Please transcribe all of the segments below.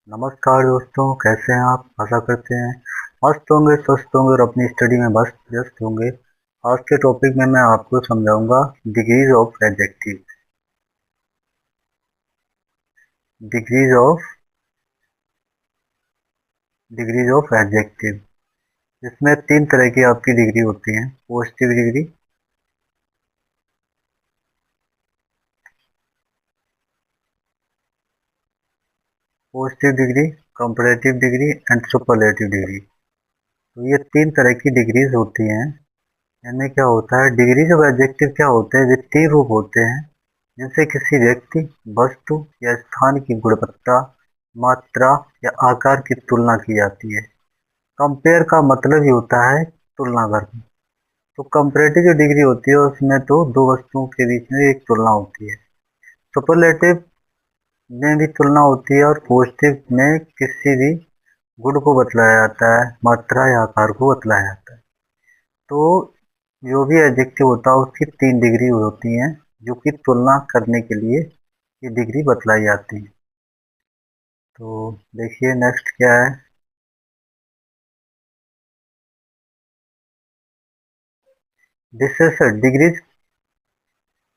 नमस्कार दोस्तों, कैसे हैं आप? आशा करते हैं मस्त होंगे, स्वस्थ होंगे और अपनी स्टडी में बस व्यस्त होंगे। आज के टॉपिक में मैं आपको समझाऊंगा degrees of adjective. Degrees of degrees of adjective. इसमें तीन तरह की आपकी डिग्री होती हैं। Positive degree, comparative degree and superlative degree. तो ये तीन तरह की डिग्रीज होती हैं। इनमें क्या होता है, डिग्रीज ऑफ एडजेक्टिव क्या होते हैं? ये तीन रूप होते हैं जिनसे किसी व्यक्ति, वस्तु या स्थान की गुणवत्ता, मात्रा या आकार की तुलना की जाती है। कंपेयर का मतलब ही होता है तुलना करना। तो कंपैरेटिव जो डिग्री होती है उसमें तो दो वस्तुओं के बीच में एक तुलना होती है। सुपरलेटिव में भी तुलना होती है और पॉजिटिव में किसी भी गुण को बतलाया जाता है, मात्रा या आकार को बतलाया जाता है। तो जो भी एडजेक्टिव होता है उसकी तीन डिग्री होती हैं, जो कि तुलना करने के लिए ये डिग्री बतलाई जाती है। तो देखिए नेक्स्ट क्या है। डिसेसर डिग्रीज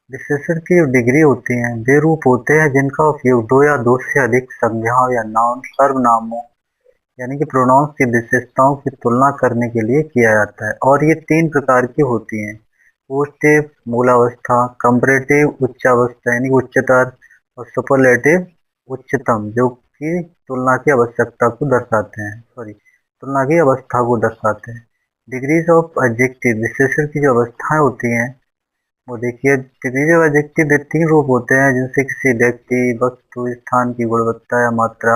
डिसेसर की जो डिग्री होती हैं वे रूप होते हैं जिनका उपयोग दो या दो से अधिक संज्ञाओं या नाउन सर्वनामों यानी कि प्रोनाउंस की विशेषताओं की तुलना करने के लिए किया जाता है। और ये तीन प्रकार की होती हैं: पोजिटिव मूलावस्था, कंपैरेटिव उच्चावस्था यानी उच्चतर, और सुपरलेटिव उच्चतम, जो कि तुलना की आवश्यकता को दर्शाते हैं, तुलना की अवस्था को दर्शाते हैं। डिग्रीज ऑफ एडजेक्टिव विशेषण की जो अवस्थाएं होती हैं वो देखिए। डिग्रीज ऑफ एडजेक्टिव के तीन रूप होते हैं जिनसे किसी व्यक्ति, वस्तु, स्थान की गुणवत्ता या मात्रा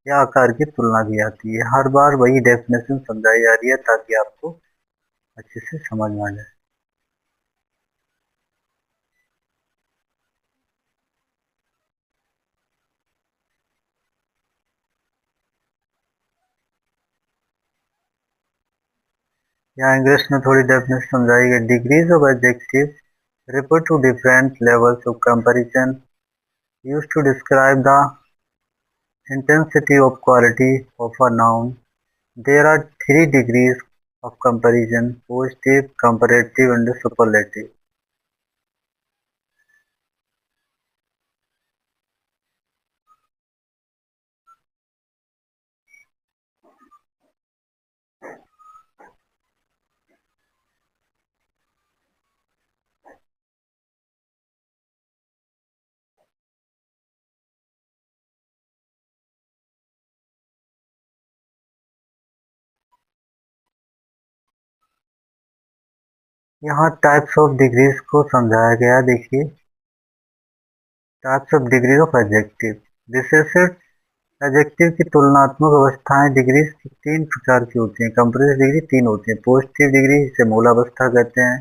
या आकार की तुलना की जाती है। हर बार वही डेफिनेशन समझाई जा रही है ताकि आपको अच्छे से समझ में आ जाए। यहाँ इंग्लिश में थोड़ी डेफिनेशन समझाई गई। Degrees of adjective refer to different levels of comparison used to describe the intensity of quality of a noun. There are three degrees of comparison: positive, comparative and superlative. यहाँ types of degrees को समझाया गया। देखिए, types of degrees of adjective. विशेषण adjective की तुलनात्मक अवस्थाएं degrees की तीन प्रकार की होती हैं। कंपैरेटिव डिग्री तीन होती है: पॉजिटिव डिग्री जिसे मूलावस्था कहते हैं,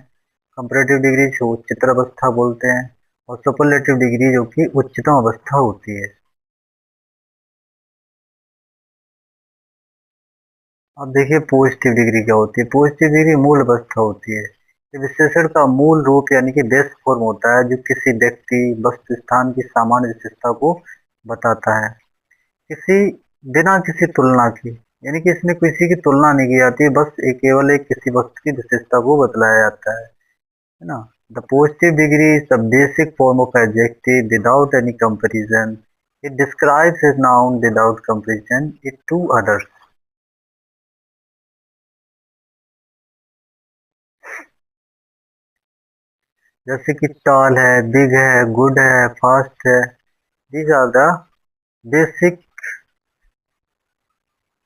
कंपैरेटिव डिग्री जो उच्चतर अवस्था बोलते हैं, और सुपरलेटिव डिग्री जो कि उच्चतम अवस्था होती है। अब देखिए पॉजिटिव डिग्री क्या होती है। पॉजिटिव डिग्री मूल अवस्था होती है। ये विशेषण का मूल रूप यानी कि बेस फॉर्म होता है जो किसी व्यक्ति, वस्तु, स्थान की सामान्य विशेषता को बताता है, किसी बिना किसी तुलना के। यानी कि इसमें किसी की तुलना नहीं की जाती, बस एक केवल एक किसी वस्तु की विशेषता को बतलाया जाता है ना। The positive degree is the basic form of adjective without any comparison. It describes a noun without comparison it to others. जैसे कि टॉल है, बिग है, गुड है, फास्ट है। These are the basic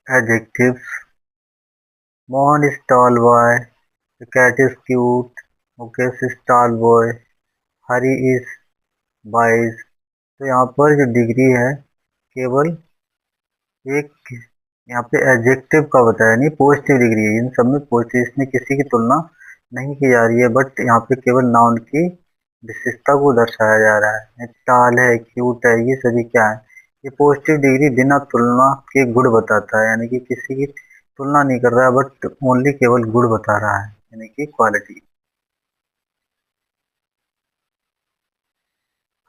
adjectives. Mohan is tall boy, the cat is cute, Mukesh is tall boy, Hari is wise. तो यहाँ पर जो डिग्री है केवल एक यहाँ पे एडजेक्टिव का बताया, नहीं पॉजिटिव डिग्री है। इन सब में पॉजिटिव, इसमें किसी की तुलना नहीं की जा रही है, बट यहाँ पे केवल नाउन की विशेषता को दर्शाया जा रहा है। टाल है, क्यूट है, ये सभी क्या है? ये पॉजिटिव डिग्री बिना तुलना के गुण बताता है, यानी कि किसी की तुलना नहीं कर रहा है, बट ओनली केवल गुण बता रहा है, यानी कि quality.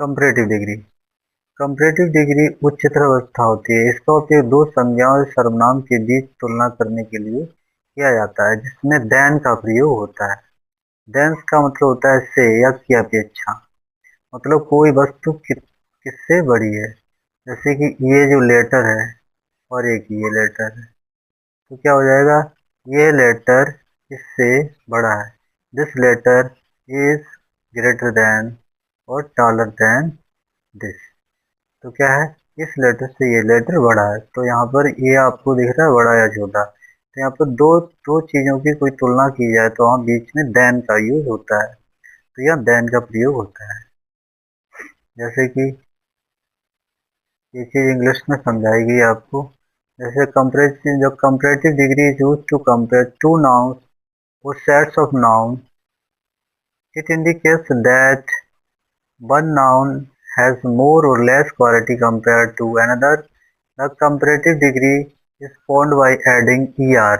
Comparative degree comparative degree उच्चतर अवस्था होती है। इसका उपयोग दो संज्ञाओं या सर्वनाम के बीच तुलना करने के लिए किया जाता है, जिसमें देन का प्रयोग होता है। देन का मतलब होता है से या की अपेक्षा, मतलब कोई वस्तु किससे बड़ी है। जैसे कि ये जो लेटर है और एक ये लेटर है, तो क्या हो जाएगा, ये लेटर इससे बड़ा है। This letter is greater than और टॉलर देन दिस। तो क्या है, इस लेटर से ये लेटर बड़ा है। तो यहाँ पर ये आपको दिख रहा है बड़ा या छोटा। तो यहाँ पर दो दो चीज़ों की कोई तुलना की जाए तो वहाँ बीच में देन का यूज होता है। तो यहाँ देन का प्रयोग होता है। जैसे कि ये चीज़ इंग्लिश में समझाई गई आपको। जैसे कंपैरेटिव, जब comparative degree is used to compare to nouns or sets of nouns, it indicates that one noun has more or less quality compared to another. The comparative degree is formed by adding er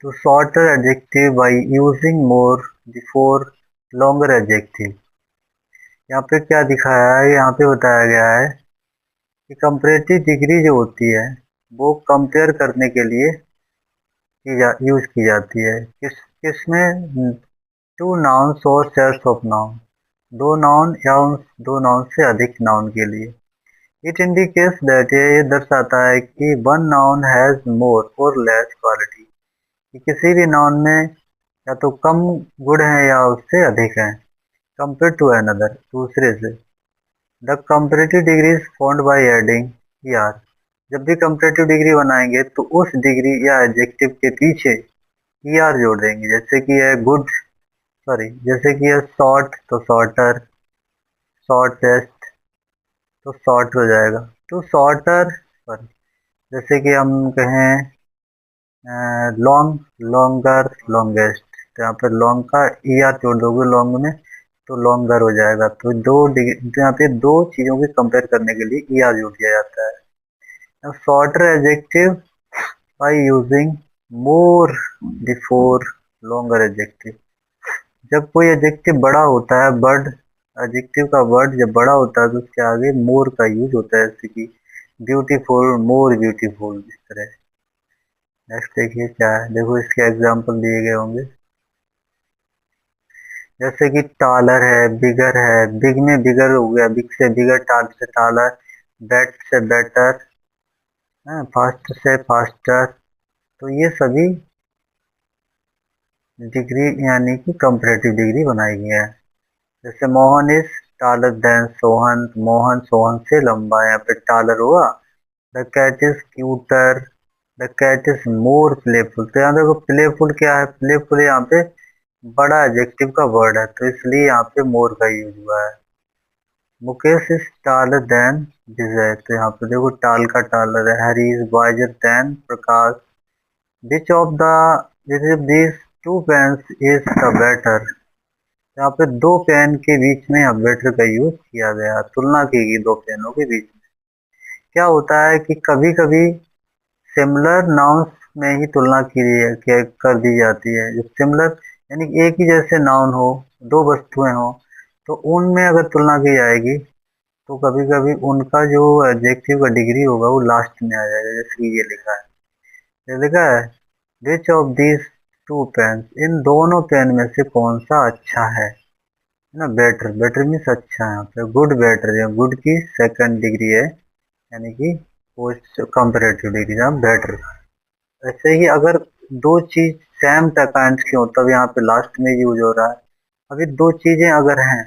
to shorter adjective by using more before longer adjective. यहाँ पे क्या दिखाया है, यहाँ पे बताया गया है कि कंपैरेटिव डिग्री जो होती है वो कंपेयर करने के लिए यूज की जाती है। किसमें, टू नाउन्स और सेट्स ऑफ नाउन, दो नाउन या उन दो नाउन से अधिक नाउन के लिए। इट इंडिकेट्स दैट, ये दर्शाता है कि वन नाउन हैज मोर और लेस क्वालिटी, कि किसी भी नाउन में या तो कम गुण है या उससे अधिक है कंपेयर टू अनदर, दूसरे से। The comparative degree is found by adding ER. जब भी कंपैरेटिव डिग्री बनाएंगे तो उस डिग्री या एडजेक्टिव के पीछे ईआर जोड़ देंगे। जैसे कि है गुड, सॉरी, जैसे कि है शॉर्ट तो शॉर्टर, शॉर्टेस्ट तो शॉर्ट हो जाएगा, तो शॉर्टर, सॉरी, जैसे कि हम कहें लॉन्ग, लॉन्गर, लॉन्गेस्ट, तो यहाँ पर लॉन्ग का ई आर जोड़ दोगे लॉन्ग में तो लॉन्गर हो जाएगा। तो तो यहाँ पे दो चीज़ों की कंपेयर करने के लिए ई आर जोड़ दिया जाता है। Shorter adjective by using more before longer adjective. जब कोई एडजेक्टिव बड़ा होता है, वर्ड, एडजेक्टिव का वर्ड जब बड़ा होता है तो उसके आगे मोर का यूज होता है, जैसे कि ब्यूटीफुल, मोर ब्यूटीफुल, इस तरह। नेक्स्ट देखिए क्या है, देखो इसके एग्जाम्पल दिए गए होंगे। जैसे कि टालर है, बिगर है, बिग में बिगर हो गया, बिग से बिगर, टाल से टालर, बेट से बेटर, फास्ट से फास्टर। तो ये सभी डिग्री यानी कि कंपैरेटिव डिग्री बनाई गई है। जैसे Mohan is taller than Sohan, Mohan Sohan से लंबा, यहाँ पे टालर हुआ। The cat is cuter, the cat is more playful. तो यहाँ देखो प्लेफुल क्या है, प्लेफुल यहाँ पे बड़ा एडजेक्टिव का वर्ड है तो इसलिए यहाँ पे मोर का यूज हुआ है। Mukesh is taller than Vijay, तो यहाँ पे देखो टाल का टालर है। Hari is wiser than Prakash. Which of these two pens is the better. यहाँ पे दो पेन के बीच में यहाँ बेटर का यूज किया गया, तुलना की गई दो पेनों के बीच में। क्या होता है कि कभी कभी सिमिलर नाउन्स में ही तुलना कर दी जाती है। जो सिमिलर यानी कि एक ही जैसे नाउन हो, दो वस्तुएं हो, तो उनमें अगर तुलना की जाएगी तो कभी कभी उनका जो एडजेक्टिव का डिग्री होगा वो लास्ट में आ जाएगा। जैसे कि ये लिखा है, ये लिखा है which of these two pens, इन दोनों पेन में से कौन सा अच्छा है ना। बेटर, बेटर मीन्स अच्छा है। यहाँ पे गुड बेटर, या गुड की सेकंड डिग्री है, यानी कि कंपैरेटिव डिग्री ना बेटर। ऐसे ही अगर दो चीज सेम काइंड की हो तब यहाँ पे लास्ट में यूज हो रहा है। अभी दो चीजें अगर हैं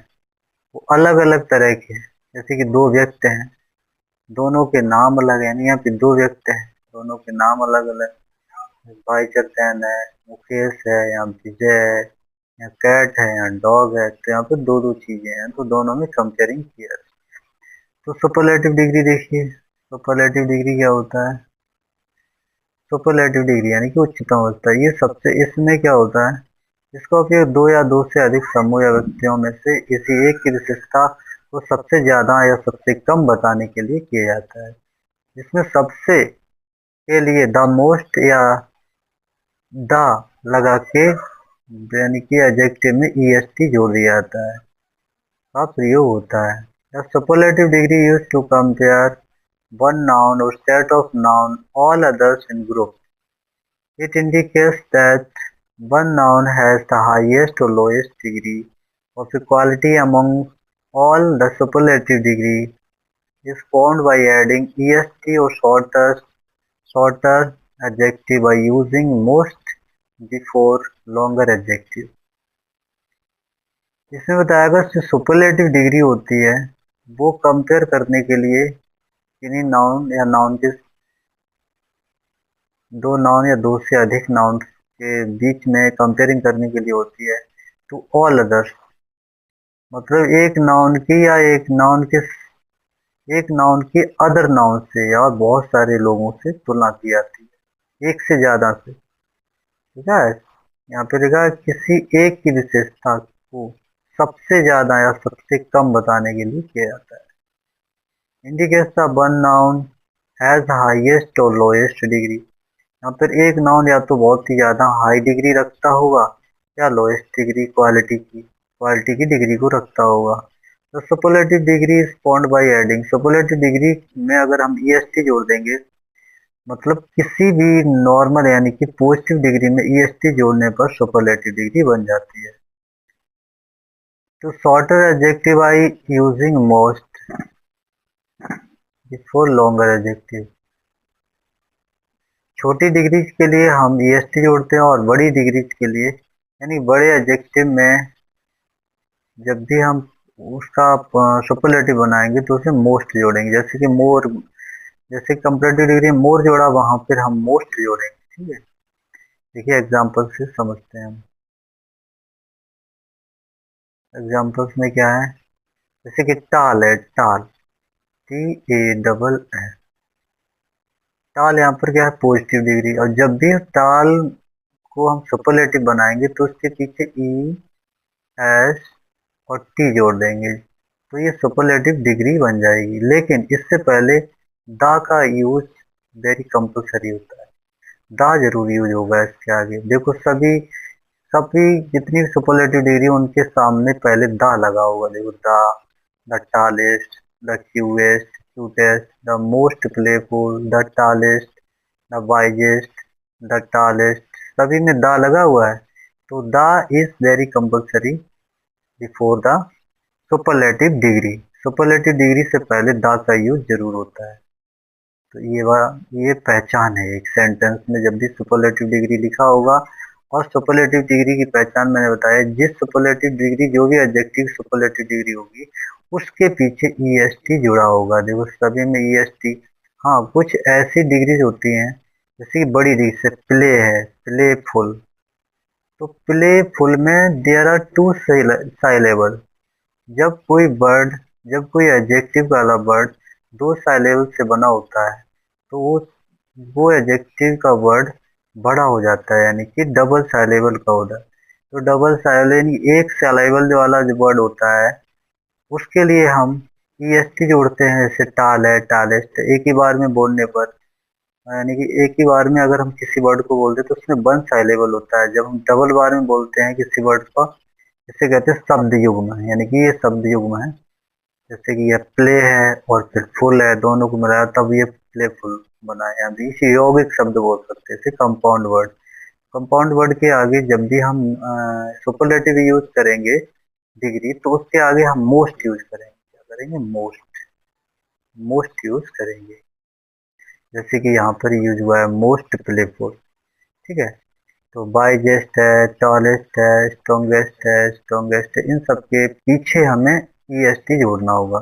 वो अलग अलग तरह की है, जैसे कि दो व्यक्ति हैं, दोनों के नाम अलग है, यानी यहाँ पे दो व्यक्ति हैं, दोनों के नाम अलग अलग, भाई चतैन है, मुकेश है, यहाँ विजय है, यहाँ कैट है, यहाँ डॉग है। तो यहाँ पे दो दो चीजें हैं तो दोनों में कंपेयरिंग किया। तो सुपरलेटिव डिग्री देखिए, सुपरलेटिव डिग्री क्या होता है। सुपरलेटिव डिग्री यानी कि उच्चतम अवस्था, ये सबसे, इसमें क्या होता है, इसका उपयोग दो या दो से अधिक समूह या व्यक्तियों में से किसी एक की विशेषता को सबसे ज्यादा या सबसे कम बताने के लिए किया जाता है। जिसमें सबसे के लिए द मोस्ट या द लगा के यानी कि एडजेक्टिव में ईएसटी जोड़ दिया जाता है का प्रयोग होता है। The superlative degree used to compare one noun or set of noun all others in group. It indicates that one noun has the highest or lowest degree of equality among all. The superlative degree is formed by adding est or shorter adjective by using most before longer adjective. इसमें बताया गया जो superlative degree होती है वो compare करने के लिए किन्हीं नाउन या नाउन के दो नाउन या दो से अधिक नाउन के बीच में कंपेयरिंग करने के लिए होती है टू ऑल अदर्स, मतलब एक नाउन की या एक नाउन की अदर नाउन से या बहुत सारे लोगों से तुलना की जाती है, एक से ज्यादा से। ठीक है, यहाँ पे लिखा किसी एक की विशेषता को सबसे ज्यादा या सबसे कम बताने के लिए किया जाता है। Indicates the one noun has the highest और लोएस्ट डिग्री। यहाँ पर एक नाउन या तो बहुत ही ज्यादा हाई डिग्री रखता होगा या लोएस्ट डिग्री क्वालिटी की डिग्री को रखता होगा। तो superlative degree is found by adding. Superlative degree में अगर हम ईएसटी जोड़ देंगे, मतलब किसी भी नॉर्मल यानी कि पॉजिटिव डिग्री में ईएसटी जोड़ने पर सुपरलेटिव डिग्री बन जाती है। तो shorter adjective by using most before longer adjective. छोटी डिग्रीज के लिए हम ईएसटी जोड़ते हैं और बड़ी डिग्रीज के लिए यानी बड़े एडजेक्टिव में जब भी हम उसका सुपरलेटिव बनाएंगे तो उसे मोस्ट जोड़ेंगे। जैसे कि मोर, जैसे कंपैरेटिव डिग्री में मोर जोड़ा वहां पर हम मोस्ट जोड़ेंगे। ठीक है, देखिए एग्जांपल से समझते हैं हम। एग्जांपल्स में क्या है, जैसे कि टाल है, टाल TALL, टाल यहाँ पर क्या है पॉजिटिव डिग्री, और जब भी टाल को हम सुपरलेटिव बनाएंगे तो उसके पीछे ES और T जोड़ देंगे तो ये सुपरलेटिव डिग्री बन जाएगी। लेकिन इससे पहले दा का यूज वेरी कंपलसरी होता है, दा जरूर यूज होगा इसके आगे। देखो सभी जितनी भी सुपरलेटिव डिग्री उनके सामने पहले दा लगा होगा। देखो the tallest, the cutest, the most playful, the tallest, the wisest, the tallest, सभी में दा लगा हुआ है। तो दा is very compulsory before the superlative degree. Superlative degree से पहले दा का यूज जरूर होता है। तो ये पहचान है एक सेंटेंस में जब भी सुपरलेटिव डिग्री लिखा होगा। और सुपरलेटिव डिग्री की पहचान मैंने बताया, जिस सुपरलेटिव डिग्री जो भी एडजेक्टिव सुपरलेटिव डिग्री होगी उसके पीछे EST जुड़ा होगा। देखो सभी में EST। हाँ, कुछ ऐसी डिग्रीज होती हैं जैसे कि बड़ी डिग्री से प्ले है, प्लेफुल, तो प्लेफुल में देयर आर 2 साइलेबल। जब कोई एडजेक्टिव वाला वर्ड 2 साइलेबल से बना होता है तो वो एडजेक्टिव का वर्ड बड़ा हो जाता है, यानी कि डबल साइलेबल का होता है। तो डबल साइलेबल यानी एक साइलेबल वाला जो वर्ड होता है उसके लिए हम EST जोड़ते हैं। जैसे टाल है, टालेस्ट, एक ही बार में बोलने पर, यानी कि एक ही बार में अगर हम किसी वर्ड को बोलते हैं तो उसमें 1 साइलेबल होता है। जब हम डबल बार में बोलते हैं किसी वर्ड को, इसे कहते हैं शब्द युग्म, यानी कि ये शब्द युग्म है। जैसे कि ये प्ले है और फिर फुल है, दोनों को मिलाया तब ये प्लेफुल बना है। अभी इसे यौगिक शब्द बोल सकते हैं, इसे कंपाउंड वर्ड। कंपाउंड वर्ड के आगे जब भी हम सुपरलेटिव यूज करेंगे डिग्री, तो उसके आगे हम मोस्ट यूज करेंगे। क्या करेंगे? मोस्ट यूज करेंगे। जैसे कि यहाँ पर यूज हुआ है मोस्ट प्लेफुल। ठीक है, तो बाइजेस्ट है, टॉलेस्ट है, स्ट्रॉन्गेस्ट है, इन सब के पीछे हमें EST जोड़ना होगा।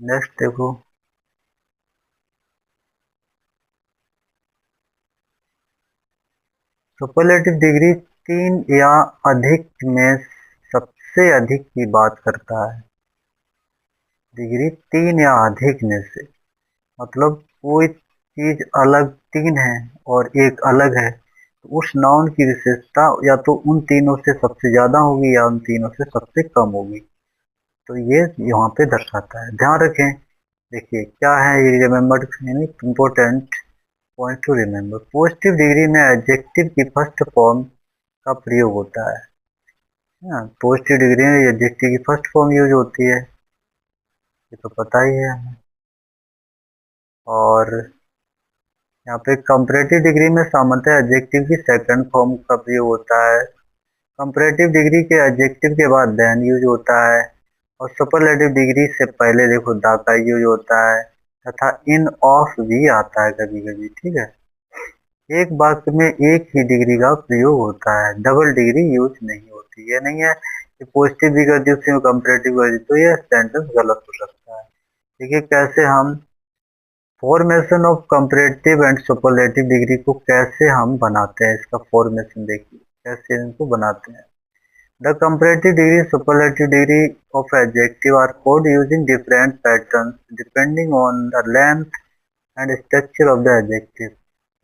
नेक्स्ट देखो, सुपरलेटिव डिग्री 3 या अधिक में सबसे अधिक की बात करता है। डिग्री 3 या अधिक में से, मतलब कोई चीज अलग 3 है और एक अलग है, तो उस नाउन की विशेषता या तो उन तीनों से सबसे ज्यादा होगी या उन तीनों से सबसे कम होगी। तो ये यहाँ पे दर्शाता है, ध्यान रखें। देखिए क्या है ये, रिमेम्बर यानी important point two remember. Positive degree में एडजेक्टिव की फर्स्ट फॉर्म का प्रयोग होता है। पॉजिटिव डिग्री में एडजेक्टिव की फर्स्ट फॉर्म यूज होती है। ये तो पता ही है हमें। और यहाँ पे कंपैरेटिव डिग्री में सामान्यतः एडजेक्टिव की सेकंड फॉर्म का प्रयोग होता है। कंपैरेटिव डिग्री के एडजेक्टिव के बाद देन यूज होता है, और सुपरलेटिव डिग्री से पहले देखो द का यूज होता है, तथा इन ऑफ भी आता है कभी कभी। ठीक है, एक वाक्य में एक ही डिग्री का प्रयोग होता है, डबल डिग्री यूज नहीं होती। ये नहीं है कि पॉजिटिव भी कर दी उसी में कंपैरेटिव कर दी, तो ये सेंटेंस गलत हो सकता है। देखिए कैसे हम formation of comparative and superlative degree को कैसे हम बनाते हैं, इसका फॉर्मेशन देखिए कैसे इनको बनाते हैं। The comparative degree superlative degree of adjective R code using different patterns depending on the length and structure of the adjective.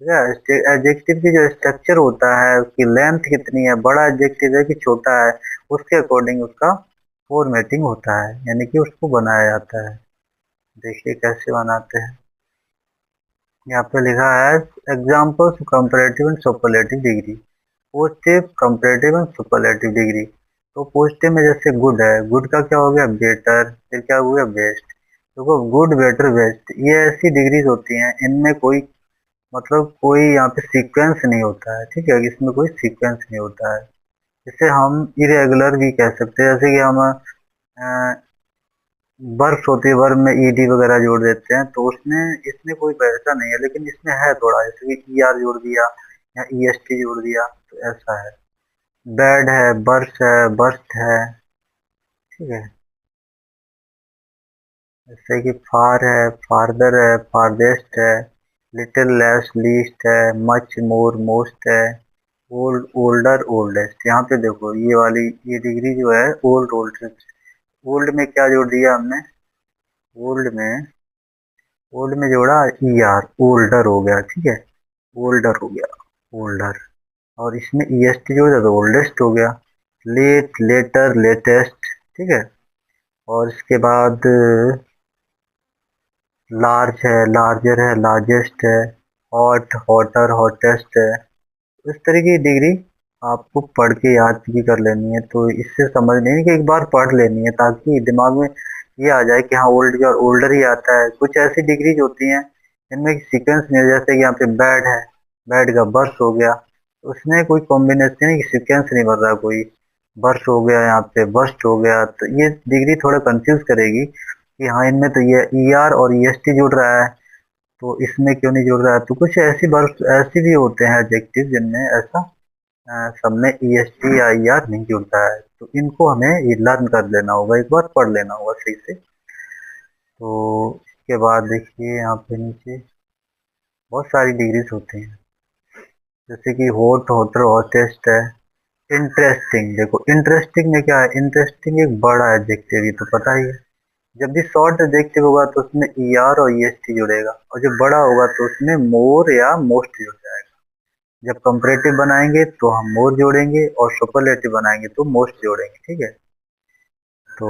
Adjective की जो स्ट्रक्चर होता है, उसकी लेंथ कितनी है, बड़ा एडजेक्टिव है कि छोटा है, उसके अकॉर्डिंग उसका फॉर्मेटिंग होता है, यानी कि उसको बनाया जाता है। देखिए कैसे बनाते हैं, यहाँ पे लिखा है examples comparative and superlative degree. Positive, comparative and superlative degree. तो पॉजिटिव में जैसे गुड है, गुड का क्या हो गया बेटर, फिर क्या हो गया बेस्ट। देखो गुड, बेटर, बेस्ट ये ऐसी डिग्रीज होती हैं, इनमें कोई मतलब कोई यहाँ पे सीक्वेंस नहीं होता है। ठीक है, इसमें कोई सीक्वेंस नहीं होता है। इसे हम इरेगुलर भी कह सकते हैं, जैसे कि हम वर्ष होती है, वर्ब में ईडी वगैरह जोड़ देते हैं, तो उसमें इसमें कोई वैसा नहीं है, लेकिन इसमें है थोड़ा, जैसे कि ईआर जोड़ दिया या ईएसटी जोड़ दिया, तो ऐसा है। बैड है, बर्स्ट है, बर्स्ट है। ठीक है, जैसे कि फार है, फार्दर है, फारदेस्ट है, लिटिल लेस लीस्ट है, मच मोर मोस्ट है, ओल्ड ओल्डर ओल्डेस्ट। यहाँ पे देखो ये वाली ये डिग्री जो है ओल्ड ओल्डेस्ट, ओल्ड में क्या जोड़ दिया हमने, ओल्ड में ओल्ड में जोड़ा ईआर, ओल्डर हो गया। ठीक है, ओल्डर हो गया, ओल्डर। और इसमें ईएसटी जोड़ा तो ओल्डेस्ट हो गया। Late, later, latest. ठीक है, और इसके बाद लार्ज है, लार्जर है, लार्जेस्ट है, हॉट, हॉटर, हॉटेस्ट है। इस तरह की डिग्री आपको पढ़ के याद भी कर लेनी है, तो इससे समझ नहीं है कि एक बार पढ़ लेनी है, ताकि दिमाग में ये आ जाए कि हाँ ओल्ड और ओल्डर ही आता है। कुछ ऐसी डिग्रीज होती हैं जिनमें सीक्वेंस नहीं है, जैसे कि यहाँ पे बैड है, बैड का बर्स हो गया, उसमें कोई कॉम्बिनेशन नहीं, सीक्वेंस नहीं बन रहा कोई, बर्स हो गया, यहाँ पे बर्स्ट हो गया, तो ये डिग्री थोड़ा कंफ्यूज करेगी कि हाँ इनमें तो ये ईआर और ईएसटी जुड़ रहा है, तो इसमें क्यों नहीं जुड़ रहा है। तो कुछ ऐसी वर्ड्स ऐसी भी होते हैं एडजेक्टिव जिनमें ऐसा सब में ईएसटी या ईआर नहीं जुड़ता है, तो इनको हमें ये लर्न कर लेना होगा, एक बार पढ़ लेना होगा सही से। तो इसके बाद देखिए यहाँ पे नीचे बहुत सारी डिग्रीज होती हैं, जैसे कि हॉट, हॉटर, हॉटेस्ट है। इंटरेस्टिंग, देखो इंटरेस्टिंग में क्या है, इंटरेस्टिंग एक बड़ा एडजेक्टिव, ये तो पता ही है। जब भी शॉर्ट एडजेक्टिव होगा तो उसमें ईआर और ईएसटी जुड़ेगा, और जब बड़ा होगा तो उसमें मोर या मोस्ट जुड़ जाएगा। जब कंपैरेटिव बनाएंगे तो हम मोर जोड़ेंगे, और सुपरलेटिव बनाएंगे तो मोस्ट जोड़ेंगे। ठीक है, तो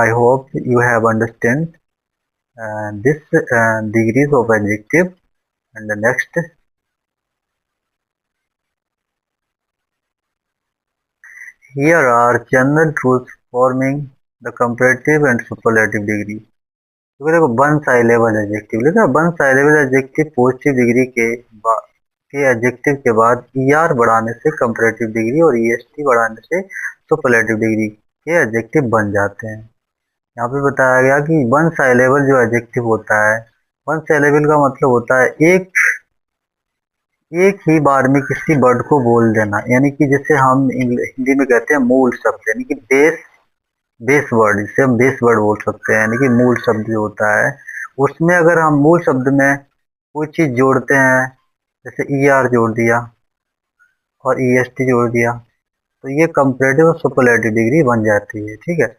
आई hope you have understand this degrees of adjective. And next, here are general rules forming the comparative and superlative degree। तो देखो वन साइलेबल एडजेक्टिव लिखा, one syllable adjective positive degree के एडजेक्टिव के बाद ईआर बढ़ाने से कंपैरेटिव डिग्री और EST बढ़ाने से सुपरलेटिव डिग्री के एडजेक्टिव बन जाते हैं। यहाँ पे बताया गया कि वन साइलेबल जो एडजेक्टिव होता है, वन साइलेबल का मतलब होता है एक ही बार में किसी वर्ड को बोल देना, यानी कि जैसे हम हिंदी में कहते हैं मूल शब्द, यानी कि बेस बेस वर्ड, इसे हम बेस वर्ड बोल सकते हैं, यानी कि मूल शब्द जो होता है उसमें अगर हम मूल शब्द में कोई चीज जोड़ते हैं, जैसे ईआर जोड़ दिया और ईएसटी जोड़ दिया, तो ये कंपैरेटिव और सुपरलेटिव डिग्री बन जाती है। ठीक है,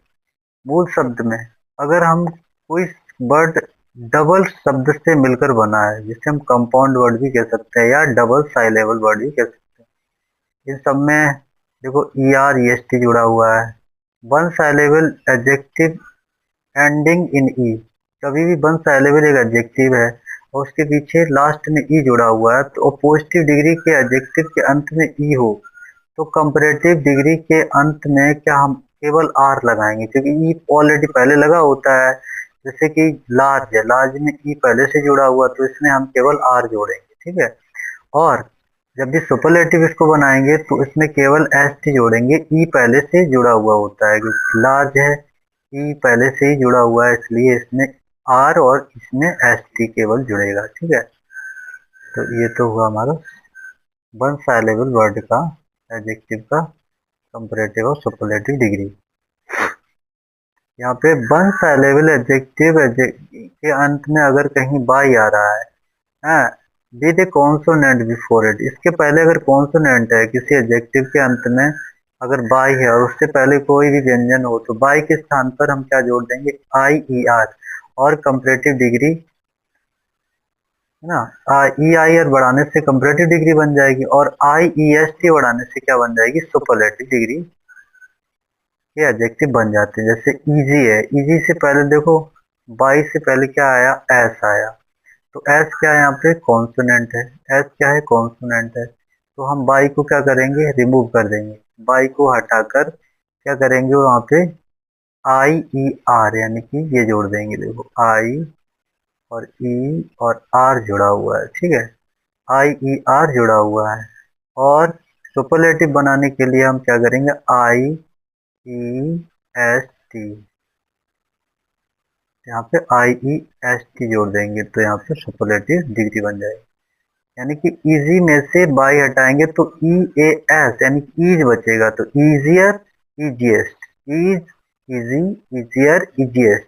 मूल शब्द में अगर हम कोई वर्ड डबल शब्द से मिलकर बना है, जिसे हम कंपाउंड वर्ड भी कह सकते हैं या डबल साइलेबल वर्ड भी कह सकते हैं, इन सब में देखो ईआर ईएसटी जुड़ा हुआ है। One syllable adjective ending in E, कभी भी वन साइलेबल एक एडजेक्टिव है और उसके पीछे लास्ट में ई जुड़ा हुआ है, तो पॉजिटिव डिग्री के एडजेक्टिव के अंत में ई हो, तो कंपैरेटिव डिग्री के अंत में क्या हम केवल आर लगाएंगे, क्योंकि ई ऑलरेडी पहले लगा होता है, जैसे कि लार्ज है, लार्ज में ई पहले से जुड़ा हुआ तो इसमें हम केवल आर जोड़ेंगे, ठीक है। और जब भी सुपरलेटिव इसको बनाएंगे तो इसमें केवल एस टी जोड़ेंगे, ई पहले से जुड़ा हुआ होता है क्योंकि लार्ज है, ई पहले से ही जुड़ा हुआ है इसलिए इसमें आर और इसमें एस टी केवल जुड़ेगा, ठीक है। तो ये तो हुआ हमारा वन साइलेबल वर्ड का एडजेक्टिव का कंपैरेटिव और सुपरलेटिव डिग्री। यहाँ पे वन साइलेबल एडजेक्टिव के अंत में अगर कहीं बाई आ रहा है with A consonant before it, इसके पहले अगर कॉन्सोनेंट है किसी एडजेक्टिव के अंत में अगर बाई है और उससे पहले कोई भी व्यंजन हो तो बाई के स्थान पर हम क्या जोड़ देंगे, आई ई आर, और कंपैरेटिव डिग्री है ना, ई आई आर बढ़ाने से कंपैरेटिव डिग्री बन जाएगी और आई ई एस टी बढ़ाने से क्या बन जाएगी, सुपरलेटिव डिग्री के एडजेक्टिव बन जाते हैं। जैसे इजी है, इजी से पहले देखो बाई से पहले क्या आया, एस आया, तो एस क्या है यहाँ पे, कॉन्सोनेंट है, एस क्या है, कॉन्सोनेंट है, तो हम बाई को क्या करेंगे, रिमूव कर देंगे, बाई को हटाकर क्या करेंगे वहाँ पे आई ई आर यानी कि ये जोड़ देंगे, देखो आई और ई और आर जुड़ा हुआ है, ठीक है, आई ई आर जुड़ा हुआ है। और सुपरलेटिव बनाने के लिए हम क्या करेंगे, आई ई एस टी, यहाँ पे आई ई एस टी जोड़ देंगे तो यहाँ पे सुपरलेटिव डिग्री बन जाएगी। यानी कि इजी में से बाई हटाएंगे तो ई ए एस यानी ईज बचेगा, तो easier easiest, ease easy easier easiest,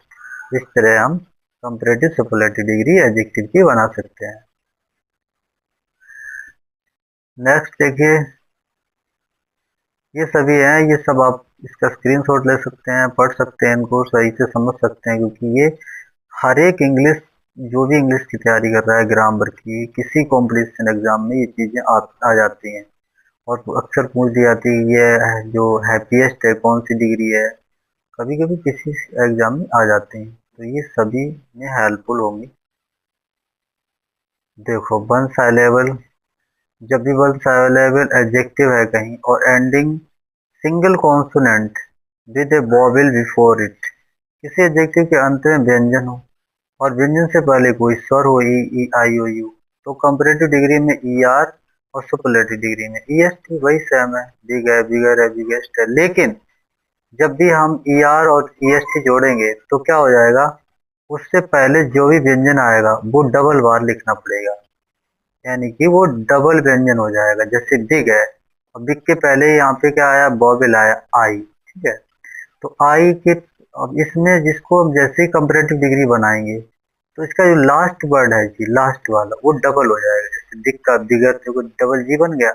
इस तरह हम कंपैरेटिव सुपरलेटिव डिग्री एडजेक्टिव की बना सकते हैं। नेक्स्ट देखिए, ये सभी हैं, ये सब आप इसका स्क्रीनशॉट ले सकते हैं, पढ़ सकते हैं, इनको सही से समझ सकते हैं क्योंकि ये हर एक इंग्लिश जो भी इंग्लिश की तैयारी कर रहा है ग्रामर की, किसी कॉम्पिटिशन एग्जाम में ये चीज़ें आ जाती हैं और अक्सर पूछ दी जाती है ये जो हैप्पीएस्ट है कौन सी डिग्री है, कभी कभी किसी एग्जाम में आ जाते हैं, तो ये सभी में हेल्पफुल होंगी। देखो वन साइलेबल, जब भी वन साइलेबल एडजेक्टिव है कहीं और ending single consonant with A vowel before it, किसी एडजेक्टिव के अंत में व्यंजन हो और व्यंजन से पहले कोई स्वर हो, ई ई आई ओ यू, तो कंपैरेटिव डिग्री में ई आर और सुपरलेटिव डिग्री में ई एस टी, वही सेम है, बिग है, बिगर है, बिगेस्ट है। लेकिन जब भी हम ई आर और ई एस टी जोड़ेंगे तो क्या हो जाएगा, उससे पहले जो भी व्यंजन आएगा वो डबल बार लिखना पड़ेगा, यानी कि वो डबल व्यंजन हो जाएगा। जैसे बिग है और बिग के पहले यहाँ पे क्या आया, बॉबल आया, आई, ठीक है, तो आई के अब इसमें जिसको हम जैसे ही कंपैरेटिव डिग्री बनाएंगे तो इसका जो लास्ट वर्ड है जी, लास्ट वाला वो डबल हो जाएगा, जैसे बिग का बिगर से कुछ डबल जी बन गया,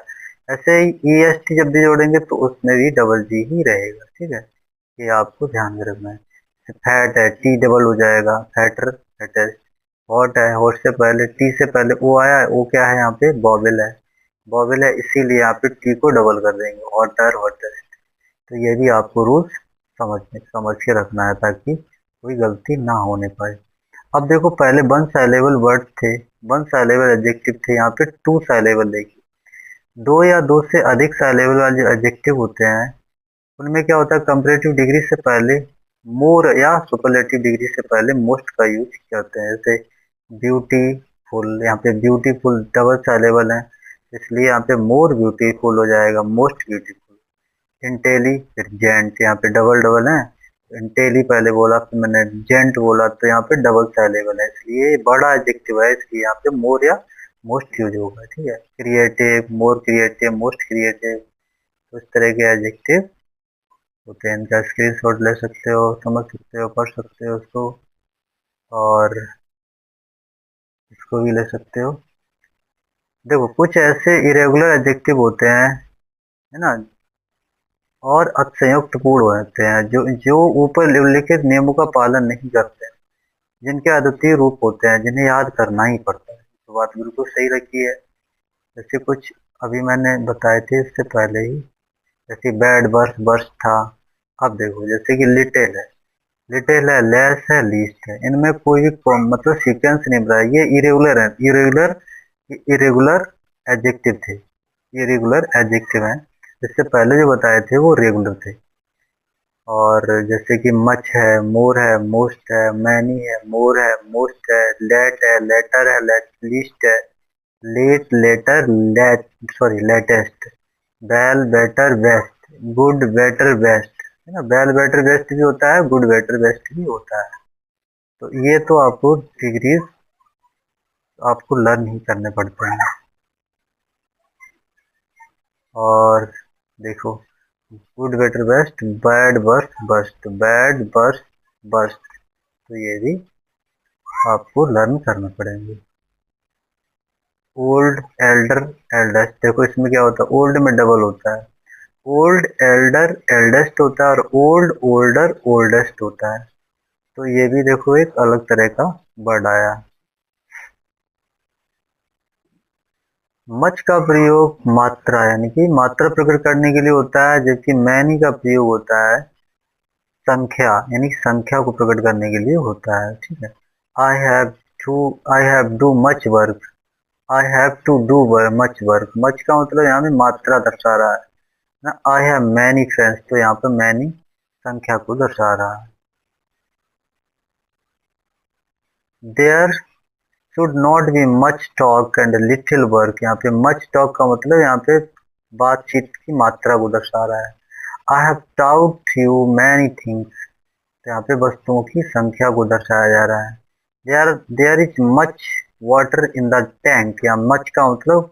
ऐसे ही ई एस टी जब भी जोड़ेंगे तो उसमें भी डबल जी ही रहेगा, ठीक है, ये आपको ध्यान में रखना है। फैट है, टी डबल हो जाएगा, फैटर, फैटेस्ट। हॉट है, हॉट से पहले टी से पहले ओ आया, ओ क्या है यहाँ पे, बॉबल है, बॉबल है, इसीलिए यहाँ पे टी को डबल कर देंगे, हॉटर, हॉटेस्ट। तो ये भी आपको रूल्स समझ के रखना है ताकि कोई गलती ना होने पाए। अब देखो पहले वन साइलेबल वर्ड थे, वन साइलेबल एडजेक्टिव थे, यहाँ पे टू साइलेबल देखिए, दो या दो से अधिक साइलेबल वाले जो एडजेक्टिव होते हैं उनमें क्या होता है, कंपैरेटिव डिग्री से पहले मोर या सुपरलेटिव डिग्री से पहले मोस्ट का यूज करते हैं। जैसे ब्यूटीफुल, यहाँ पे ब्यूटीफुल डबल साइलेबल है इसलिए यहाँ पे मोर ब्यूटीफुल हो जाएगा, मोस्ट ब्यूटीफुल। इंटेलिजेंट, यहाँ पे डबल डबल है, इंटेली पहले बोला फिर मैंने जेंट बोला तो यहाँ पे डबल साइलेबल है इसलिए बड़ा एडजेक्टिव है इसलिए यहाँ पे मोर या मोस्ट यूज होगा, ठीक है। Creative, more creative, most creative, तो इस तरह के एडजेक्टिव होते हैं, इनका स्क्रीनशॉट ले सकते हो, समझ सकते हो, पढ़ सकते हो उसको और इसको भी ले सकते हो। देखो कुछ ऐसे इरेगुलर एडजेक्टिव होते हैं है ना, और असंयुक्त पूर्ण होते हैं जो ऊपर उल्लिखित नियमों का पालन नहीं करते हैं, जिनके अद्वितीय रूप होते हैं जिन्हें याद करना ही पड़ता है। तो बात बिल्कुल सही रखी है, जैसे कुछ अभी मैंने बताए थे इससे पहले ही, जैसे बैड बर्स, बर्स था। अब देखो जैसे कि लिटिल है, लिटिल है, लेस है, लीस्ट है, इनमें कोई भी मतलब सीक्वेंस नहीं बना, ये इरेगुलर है, इरेगुलर इरेगुलर एडजेक्टिव थे, इरेगुलर एडजेक्टिव हैं, इससे पहले जो बताए थे वो रेगुलर थे। और जैसे कि मच है, मोर है, मोस्ट है, मैनी है, मोर है, मोस्ट है, लेट है, लेटर है, लीस्ट है, late, later, latest, well, better, best, good, better, best, है ना। बेल, बेटर, बेस्ट भी होता है, गुड, बेटर, बेस्ट भी होता है। तो ये तो आपको डिग्रीज आपको लर्न ही करने पड़ते हैं। और देखो, good, better, best, bad, worse, worst, bad, worse, worst, तो ये भी आपको लर्न करना पड़ेंगे। ओल्ड, एल्डर, एल्डेस्ट, देखो इसमें क्या होता है, ओल्ड में डबल होता है, ओल्ड, एल्डर, एल्डेस्ट होता है, और ओल्ड, ओल्डर, ओल्डेस्ट होता है। तो ये भी देखो एक अलग तरह का वर्ड आया। मच का प्रयोग मात्रा यानी कि मात्रा प्रकट करने के लिए होता है, जबकि मैनी का प्रयोग होता है संख्या यानी कि संख्या को प्रकट करने के लिए होता है। ठीक है। I have to, I have do much work, I have to do much work, much का मतलब यहाँ पे मात्रा दर्शा रहा है ना। आई हैव मैनी फ्रेंड्स, तो यहाँ पे मैनी संख्या को दर्शा रहा है। There should not be much talk and little work, यहाँ पे मच टॉक का मतलब यहाँ पे बातचीत की मात्रा को दर्शा रहा है। I have taut you many things, तो यहाँ पे वस्तुओं की संख्या को दर्शाया जा रहा है। There is much water in the tank, यहाँ मच का मतलब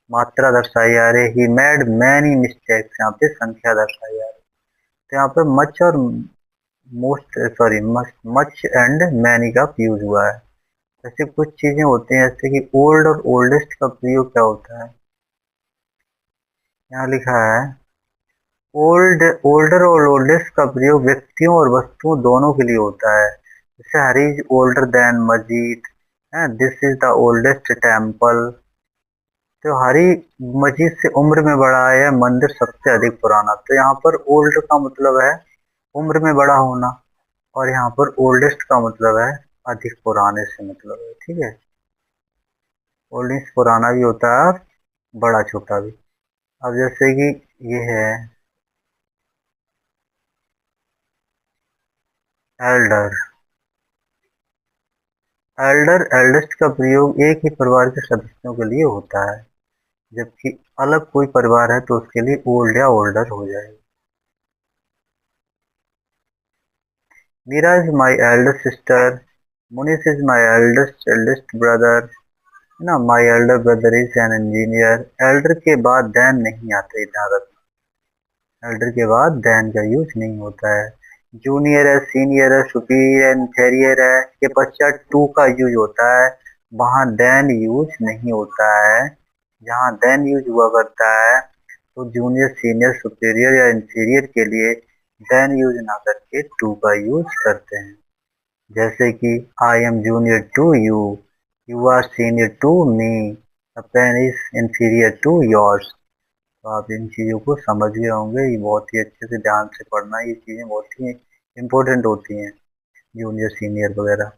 मात्रा दर्शाई जा रही है। ही मेड मैनी मिस्टेक्स, यहाँ पे संख्या दर्शाई जा रही है। तो यहाँ पे मच और मच एंड मैनी का यूज हुआ है। ऐसे कुछ चीजें होती हैं जैसे कि ओल्ड और ओल्डेस्ट का प्रयोग क्या होता है। यहाँ लिखा है ओल्ड, ओल्डर और ओल्डेस्ट का प्रयोग व्यक्तियों और वस्तुओं दोनों के लिए होता है। जैसे हरी इज ओल्डर देन मस्जिद, this is the oldest temple, तो हरी मस्जिद से उम्र में बड़ा है, मंदिर सबसे अधिक पुराना। तो यहाँ पर ओल्ड का मतलब है उम्र में बड़ा होना, और यहाँ पर ओल्डेस्ट का मतलब है अधिक पुराने से मतलब है। ठीक है। ओल्डेस्ट पुराना भी होता है और बड़ा छोटा भी। अब जैसे कि ये है एल्डर, एल्डर, एल्डेस्ट का प्रयोग एक ही परिवार के सदस्यों के लिए होता है, जबकि अलग कोई परिवार है तो उसके लिए ओल्ड या ओल्डर हो जाएगा। Meera is my elder sister, Munish is my eldest brother, है ना। My elder brother is an engineer, elder के बाद देन नहीं आते, ध्यान रखना, एल्डर के बाद देन का यूज नहीं होता है। जूनियर है, सीनियर है, सुपीरियर है, इंफीरियर है, के पश्चात टू का यूज होता है, वहां देन यूज नहीं होता है। जहां देन यूज हुआ करता है तो जूनियर, सीनियर, सुपीरियर या इंफीरियर के लिए देन यूज ना करके टू का यूज करते हैं। जैसे कि I am junior to you, you are senior to me, the pen is inferior to yours. तो आप इन चीज़ों को समझ गए होंगे, ये बहुत ही अच्छे से ध्यान से पढ़ना, ये चीज़ें बहुत ही इंपॉर्टेंट होती हैं, जूनियर सीनियर वगैरह।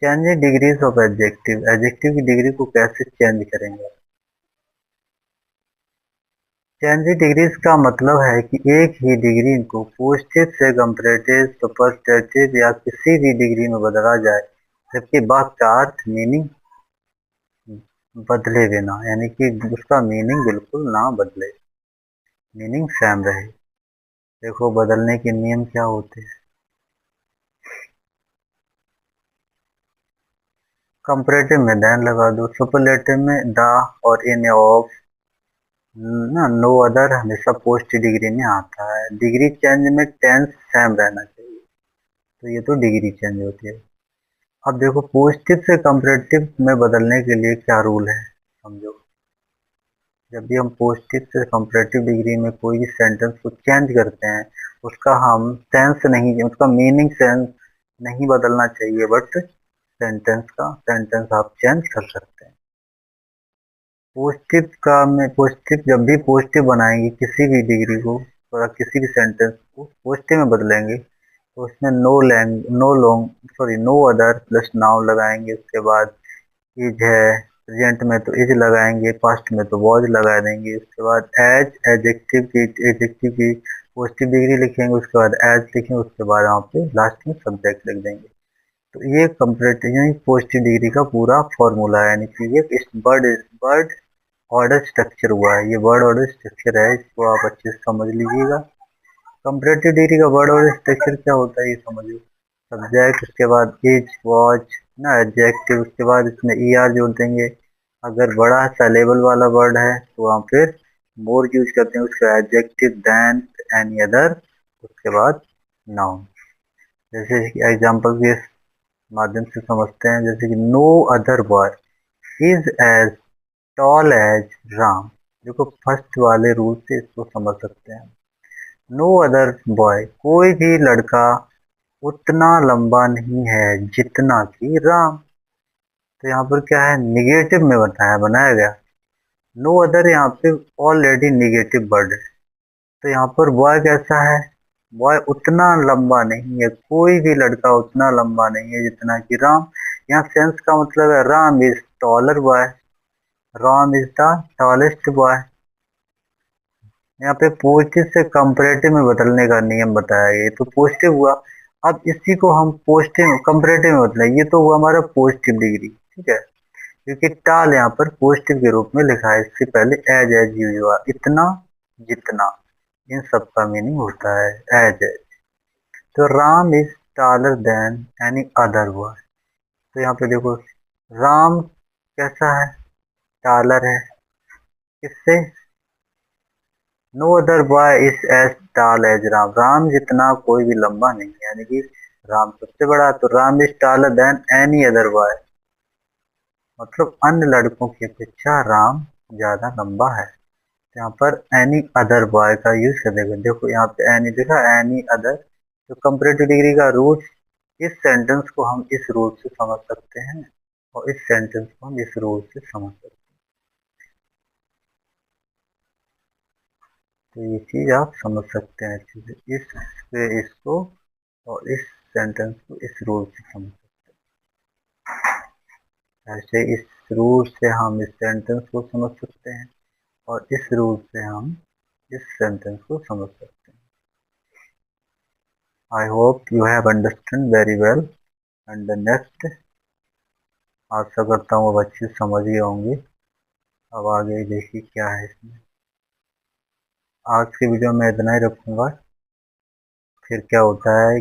Changing degrees of adjective, adjective की डिग्री को कैसे चेंज करेंगे। चेंजिंग डिग्रीज का मतलब है कि एक ही डिग्री को पोस्टिव से कंपैरेटिव, सुपरलेटिव या किसी भी डिग्री में बदला जाए, जबकि वाक्य का अर्थ, मीनिंग बदले बिना, यानी कि उसका मीनिंग बिल्कुल ना बदले, मीनिंग सेम रहे। देखो बदलने के नियम क्या होते हैं। कंपैरेटिव में देन लगा दो, सुपरलेटिव में द और इन ऑफ, ना नो अदर हमेशा पोस्ट डिग्री में आता है। डिग्री चेंज में टेंस सेम रहना चाहिए, तो ये तो डिग्री चेंज होती है। अब देखो पॉजिटिव से कंपैरेटिव में बदलने के लिए क्या रूल है, समझो। जब भी हम पॉजिटिव से कंपैरेटिव डिग्री में कोई भी सेंटेंस को चेंज करते हैं, उसका हम सेंस नहीं, उसका मीनिंग सेंस नहीं बदलना चाहिए, बट सेंटेंस आप चेंज कर सकते हैं। पॉजिटिव का में पॉजिटिव जब भी पॉजिटिव बनाएंगे किसी भी डिग्री को और किसी भी सेंटेंस को पॉजिटिव में बदलेंगे, तो उसमें नो अदर प्लस नाउन लगाएंगे, उसके बाद इज है, प्रेजेंट में तो इज लगाएंगे, पास्ट में तो वॉज लगा देंगे, उसके बाद एज, एडजेक्टिव की पॉजिटिव डिग्री लिखेंगे, उसके बाद एज लिखेंगे, उसके बाद यहाँ पे लास्ट में सब्जेक्ट लिख देंगे। तो ये कंपैरेटिव यानी पॉजिटिव डिग्री का पूरा फॉर्मूला है, यानी कि ये वर्ड ऑर्डर स्ट्रक्चर हुआ है। ये वर्ड ऑर्डर स्ट्रक्चर है, इसको आप अच्छे से समझ लीजिएगा। कंपैरेटिव डिग्री का वर्ड ऑर्डर स्ट्रक्चर क्या होता है ये समझिए। सब्जेक्ट, उसके बाद इज, वॉच ना, एडजेक्टिव, उसके बाद इसमें er जोड़ देंगे। अगर बड़ा सेलेबल वाला वर्ड है तो वहाँ फिर मोर यूज करते हैं, उसका एडजेक्टिव, देन, एनी अदर, उसके बाद नाउन। जैसे कि एग्जाम्पल के माध्यम से समझते हैं, जैसे कि no other boy is as tall as Ram. देखो फर्स्ट वाले रूल से इसको समझ सकते हैं। नो अदर बॉय, कोई भी लड़का उतना लंबा नहीं है जितना कि राम। तो यहाँ पर क्या है, निगेटिव में बनाया गया। नो अदर यहाँ पे ऑलरेडी निगेटिव वर्ड है। तो यहाँ पर बॉय कैसा है, बॉय उतना लंबा नहीं है, कोई भी लड़का उतना लंबा नहीं है जितना कि राम। यहाँ सेंस का मतलब है Ram is taller boy, Ram is the tallest boy. यहाँ पे पॉजिटिव से कंपैरेटिव में बदलने का नियम बताया गया, तो पॉजिटिव हुआ। अब इसी को हम पॉजिटिव कंपैरेटिव में बदलें, ये तो हुआ हमारा पॉजिटिव डिग्री, ठीक है, क्योंकि टाल यहाँ पर पॉजिटिव के रूप में लिखा है। इससे पहले एज यूज हुआ, इतना, जितना, इन सब का मीनिंग होता है एज। तो Ram is taller than any other boy. तो यहाँ पे देखो राम कैसा है, टालर है, किससे, no other boy is as tall as Ram. Ram जितना कोई भी लंबा नहीं है, यानी कि राम सबसे बड़ा। तो Ram is taller than any other boy, मतलब अन्य लड़कों की अपेक्षा राम ज्यादा लंबा है। यहाँ पर एनी अदर बॉय का यूज कर देगा। देखो यहाँ पे एनी देखा, एनी अदर। तो कंपैरेटिव डिग्री का रूल, इस सेंटेंस को हम इस रूल से समझ सकते हैं और इस सेंटेंस को हम इस रूल से समझ सकते हैं। तो ये चीज आप समझ सकते हैं अच्छे से, इसको और इस सेंटेंस को इस रूल से समझ सकते हैं। ऐसे इस रूल से हम इस सेंटेंस को समझ सकते हैं और इस रूल से हम इस सेंटेंस को समझ सकते हैं। I hope you have understand very well. And the next, आशा करता हूँ अब अच्छे से समझ गए होंगे। अब आगे देखिए क्या है इसमें। आज की वीडियो में इतना ही रखूँगा। फिर क्या होता है,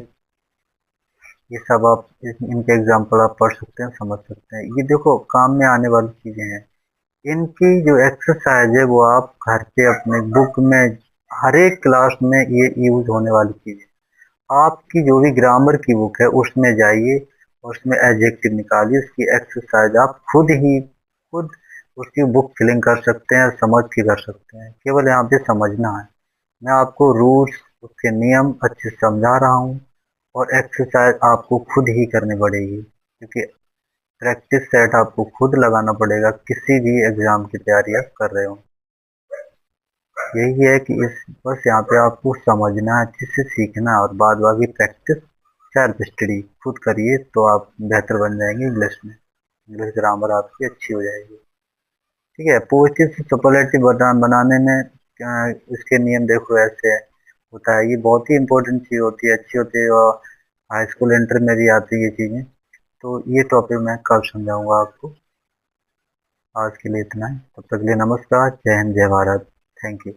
ये सब आप इनके एग्जाम्पल आप पढ़ सकते हैं, समझ सकते हैं। ये देखो काम में आने वाली चीज़ें हैं। इनकी जो एक्सरसाइज है वो आप घर पे अपने बुक में, हर एक क्लास में ये यूज होने वाली चीज़ है। आपकी जो भी ग्रामर की बुक है उसमें जाइए और उसमें एडजेक्टिव निकालिए, उसकी एक्सरसाइज आप खुद उसकी बुक फिलिंग कर सकते हैं, समझ के कर सकते हैं। केवल यहाँ पे समझना है। मैं आपको रूल्स, उसके नियम अच्छे से समझा रहा हूँ और एक्सरसाइज आपको खुद ही करनी पड़ेगी, क्योंकि प्रैक्टिस सेट आपको खुद लगाना पड़ेगा किसी भी एग्जाम की तैयारी आप कर रहे हो। यही है कि इस बस यहाँ पे आपको समझना है, अच्छे से सीखना है और बाद बाकी प्रैक्टिस, सेल्फ स्टडी खुद करिए तो आप बेहतर बन जाएंगे इंग्लिश में। इंग्लिश ग्रामर आपकी अच्छी हो जाएगी, ठीक है। पॉजिटिव से सुपरलेटिव बनाने में इसके नियम देखो ऐसे होता है। ये बहुत ही इंपॉर्टेंट चीज़ होती है, अच्छी होती है और हाई स्कूल इंटर में भी आती है ये चीज़ें। तो ये टॉपिक मैं कल समझाऊंगा आपको। आज के लिए इतना ही, तब तक के लिए नमस्कार, जय हिंद, जय भारत, थैंक यू।